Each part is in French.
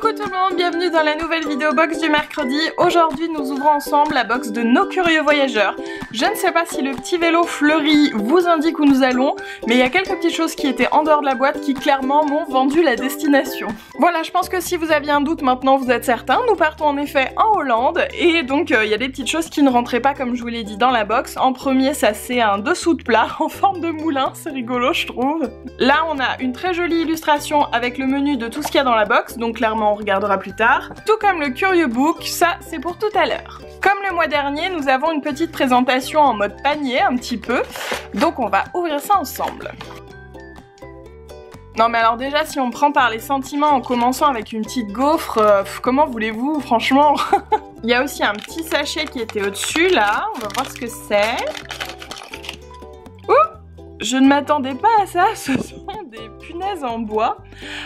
Coucou tout le monde, bienvenue dans la nouvelle vidéo box du mercredi. Aujourd'hui nous ouvrons ensemble la box de Nos Curieux Voyageurs. Je ne sais pas si le petit vélo fleuri vous indique où nous allons, mais il y a quelques petites choses qui étaient en dehors de la boîte qui clairement m'ont vendu la destination. Voilà, je pense que si vous aviez un doute maintenant vous êtes certain, nous partons en effet en Hollande et donc il y a des petites choses qui ne rentraient pas comme je vous l'ai dit dans la box. En premier ça c'est un dessous de plat en forme de moulin, c'est rigolo je trouve. Là on a une très jolie illustration avec le menu de tout ce qu'il y a dans la box, donc clairement on regardera plus tard. Tout comme le Curieux Book, ça c'est pour tout à l'heure. Comme le mois dernier, nous avons une petite présentation en mode panier un petit peu, donc on va ouvrir ça ensemble. Non mais alors déjà si on prend par les sentiments en commençant avec une petite gaufre, comment voulez-vous franchement. Il y a aussi un petit sachet qui était au-dessus là, on va voir ce que c'est. Je ne m'attendais pas à ça, ce sont des punaises en bois.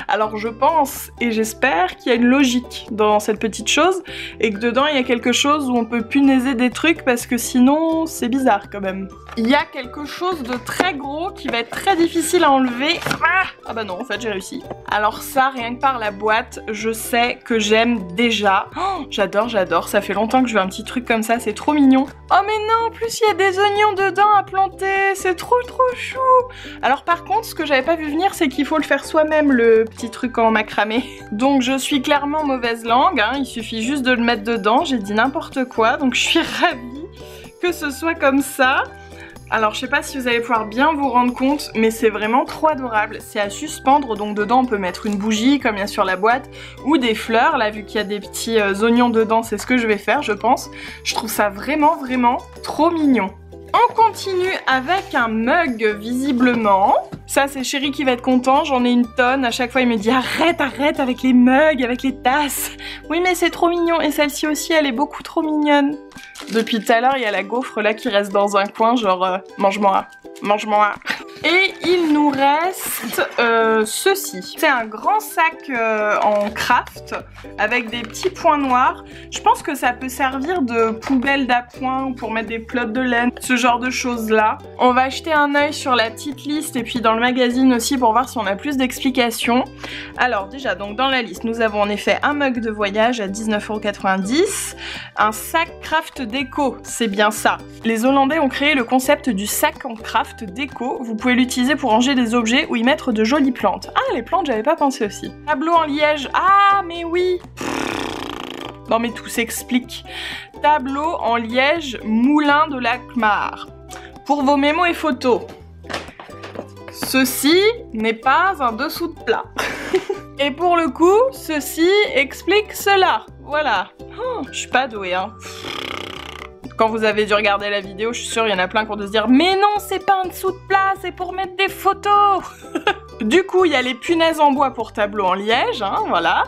Alors je pense et j'espère qu'il y a une logique dans cette petite chose et que dedans il y a quelque chose où on peut punaiser des trucs parce que sinon c'est bizarre quand même. Il y a quelque chose de très gros qui va être très difficile à enlever. Ah bah non en fait j'ai réussi. Alors ça rien que par la boîte je sais que j'aime déjà. Oh, j'adore, ça fait longtemps que je veux un petit truc comme ça, c'est trop mignon. Oh mais non en plus il y a des oignons dedans à planter, c'est trop chou. Alors par contre ce que j'avais pas vu venir c'est qu'il faut le faire soi-même le petit truc en macramé. Donc je suis clairement mauvaise langue, hein. Il suffit juste de le mettre dedans, j'ai dit n'importe quoi donc je suis ravie que ce soit comme ça. Alors je sais pas si vous allez pouvoir bien vous rendre compte mais c'est vraiment trop adorable, c'est à suspendre donc dedans on peut mettre une bougie comme il y a sur la boîte ou des fleurs, là vu qu'il y a des petits oignons dedans c'est ce que je vais faire je pense. Je trouve ça vraiment trop mignon. On continue avec un mug visiblement. Ça c'est Chéri qui va être content, j'en ai une tonne. À chaque fois il me dit arrête avec les mugs, avec les tasses. Oui mais c'est trop mignon et celle-ci aussi elle est beaucoup trop mignonne. Depuis tout à l'heure il y a la gaufre là qui reste dans un coin genre mange-moi. Et il nous reste ceci. C'est un grand sac en craft avec des petits points noirs. Je pense que ça peut servir de poubelle d'appoint ou pour mettre des pelotes de laine, ce genre de choses là. On va jeter un œil sur la petite liste et puis dans le magazine aussi pour voir si on a plus d'explications. Alors déjà donc dans la liste nous avons en effet un mug de voyage à 19,90 €, un sac craft déco, c'est bien ça. Les Hollandais ont créé le concept du sac en craft déco, vous pouvez l'utiliser pour ranger des objets ou y mettre de jolies plantes. Ah les plantes j'avais pas pensé aussi. Tableau en liège, ah mais oui. Non mais tout s'explique. Tableau en liège moulin de l'Alkmaar. Pour vos mémos et photos. Ceci n'est pas un dessous de plat. Et pour le coup, ceci explique cela. Voilà. Oh, je suis pas douée hein. Quand vous avez dû regarder la vidéo, je suis sûre il y en a plein qui ont dû se dire mais non c'est pas un dessous de plat, c'est pour mettre des photos. Du coup il y a les punaises en bois pour tableau en liège, hein, voilà.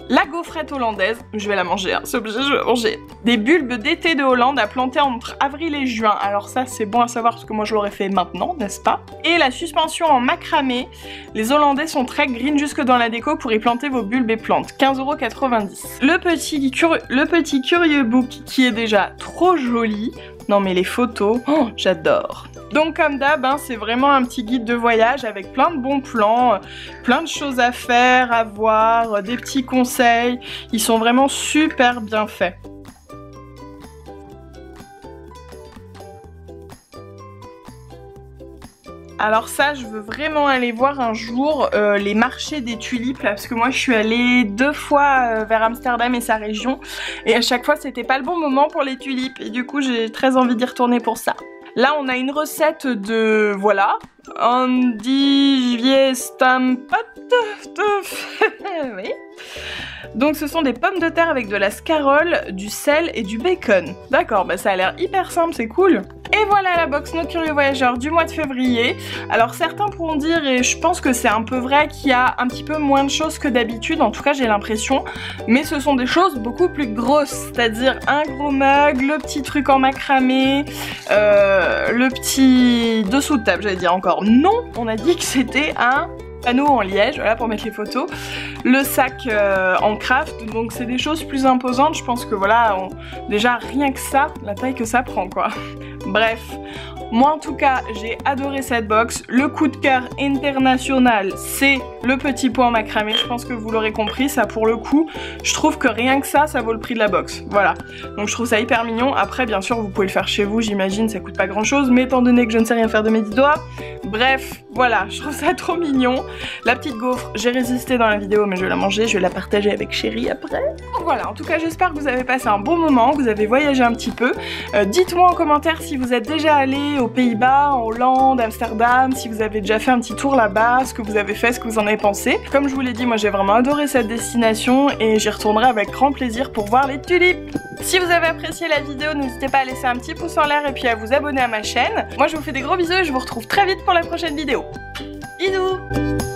La gaufrette hollandaise, je vais la manger, hein, c'est obligé, je vais la manger. Des bulbes d'été de Hollande à planter entre avril et juin. Alors ça c'est bon à savoir parce que moi je l'aurais fait maintenant, n'est-ce pas? Et la suspension en macramé. Les Hollandais sont très green jusque dans la déco pour y planter vos bulbes et plantes. 15,90 €. Le petit Curieux Book qui est déjà trop joli. Non mais les photos, oh, j'adore. Donc comme d'hab, hein, c'est vraiment un petit guide de voyage avec plein de bons plans, plein de choses à faire, à voir, des petits conseils. Ils sont vraiment super bien faits. Alors ça, je veux vraiment aller voir un jour les marchés des tulipes là, parce que moi je suis allée 2 fois vers Amsterdam et sa région et à chaque fois c'était pas le bon moment pour les tulipes et du coup j'ai très envie d'y retourner pour ça. Là on a une recette de, voilà, andijviestampat. Oui. Donc ce sont des pommes de terre avec de la scarole, du sel et du bacon. D'accord, bah ça a l'air hyper simple, c'est cool. Et voilà la box Nos Curieux Voyageurs du mois de février. Alors certains pourront dire, et je pense que c'est un peu vrai, qu'il y a un petit peu moins de choses que d'habitude, en tout cas j'ai l'impression, mais ce sont des choses beaucoup plus grosses, c'est-à-dire un gros mug, le petit truc en macramé, le petit dessous de table, j'allais dire encore. Non, on a dit que c'était un panneau en liège, voilà pour mettre les photos, le sac en craft, donc c'est des choses plus imposantes, je pense que voilà, déjà rien que ça, la taille que ça prend quoi. Bref, Moi en tout cas, j'ai adoré cette box. Le coup de cœur international, c'est le petit pot en macramé. Je pense que vous l'aurez compris, ça pour le coup, je trouve que rien que ça vaut le prix de la box. Voilà. Donc je trouve ça hyper mignon. Après, bien sûr, vous pouvez le faire chez vous, j'imagine, ça coûte pas grand chose, mais étant donné que je ne sais rien faire de mes 10 doigts, bref, voilà, je trouve ça trop mignon. La petite gaufre, j'ai résisté dans la vidéo, mais je vais la manger, je vais la partager avec Chérie après. Donc voilà, en tout cas, j'espère que vous avez passé un bon moment, que vous avez voyagé un petit peu. Dites-moi en commentaire si vous êtes déjà allé aux Pays-Bas, en Hollande, Amsterdam, si vous avez déjà fait un petit tour là-bas, ce que vous avez fait, ce que vous en avez pensé. Comme je vous l'ai dit, moi j'ai vraiment adoré cette destination et j'y retournerai avec grand plaisir pour voir les tulipes. Si vous avez apprécié la vidéo, n'hésitez pas à laisser un petit pouce en l'air et puis à vous abonner à ma chaîne. Moi je vous fais des gros bisous et je vous retrouve très vite pour la prochaine vidéo. Bisous!